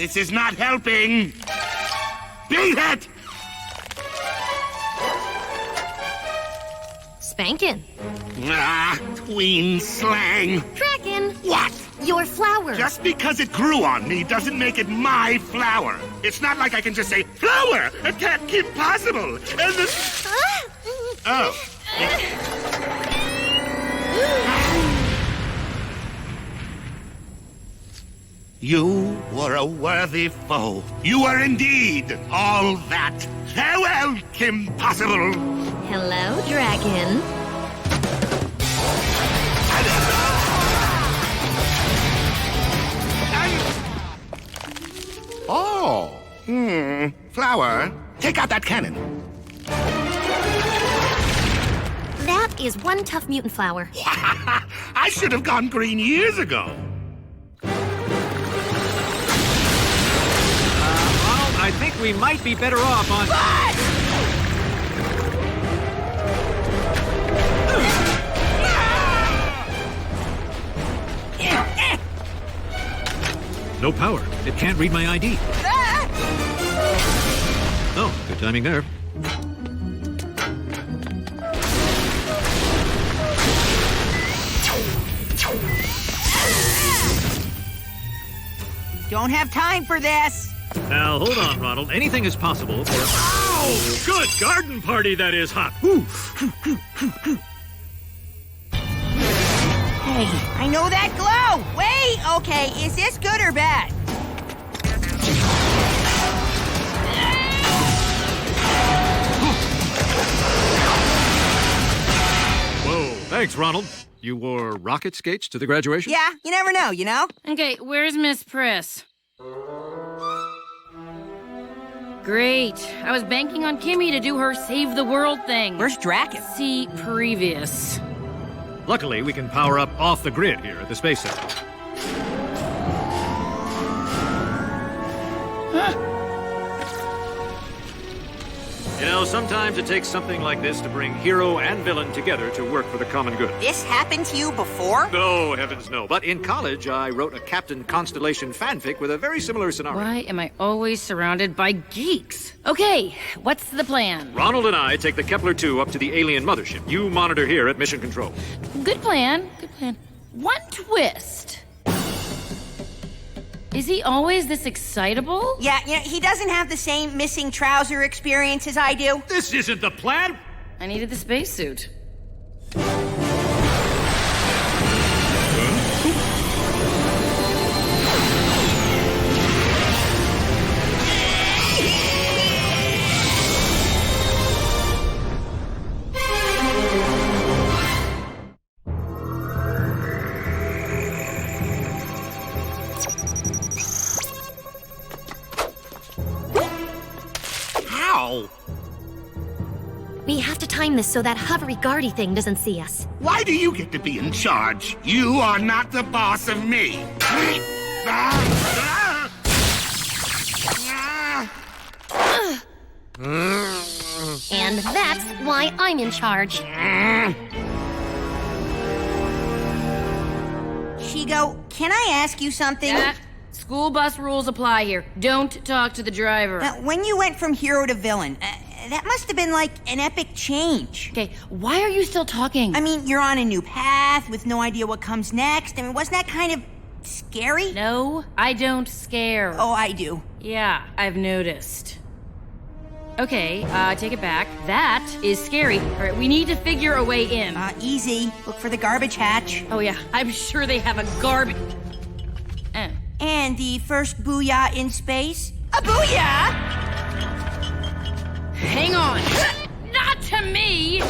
This is not helping. Beat it! Spankin'. Ah, tween slang. Dragon. What? Your flower. Just because it grew on me doesn't make it my flower. It's not like I can just say, flower, attack Kim Possible, and then... Oh. You were a worthy foe. You were indeed all that. Farewell, Kim Possible. Hello, dragon. Oh. Flower, take out that cannon. That is one tough mutant flower. I should have gone green years ago. Ronald, I think we might be better off on... No power. It can't read my ID. Oh, good timing there. Don't have time for this. Now, hold on, Ronald. Anything is possible for... Oh, good garden party that is hot. Ooh. Hey, I know that glow. Wait, okay, is this good or bad? Whoa, thanks, Ronald. You wore rocket skates to the graduation? Yeah, you never know, you know? Okay, where's Miss Priss? Great. I was banking on Kimmy to do her save the world thing. Where's Draken? See previous. Luckily, we can power up off the grid here at the Space Center. You know, sometimes it takes something like this to bring hero and villain together to work for the common good. This happened to you before? No, heavens no. But in college, I wrote a Captain Constellation fanfic with a very similar scenario. Why am I always surrounded by geeks? Okay, what's the plan? Ronald and I take the Kepler-2 up to the alien mothership. You monitor here at Mission Control. Good plan, good plan. One twist. Is he always this excitable? Yeah, you know, he doesn't have the same missing trouser experience as I do. This isn't the plan! I needed the spacesuit. We have to time this so that hovery guardy thing doesn't see us. Why do you get to be in charge? You are not the boss of me. And that's why I'm in charge. Shigo, can I ask you something? School bus rules apply here. Don't talk to the driver. When you went from hero to villain, that must have been like an epic change. Okay, why are you still talking? I mean, you're on a new path with no idea what comes next. I mean, wasn't that kind of scary? No, I don't scare. Oh, I do. Yeah, I've noticed. Okay, take it back. That is scary. All right, we need to figure a way in. Easy. Look for the garbage hatch. Oh yeah, I'm sure they have a garbage... And the first booyah in space? A booyah! Hang on! Not to me!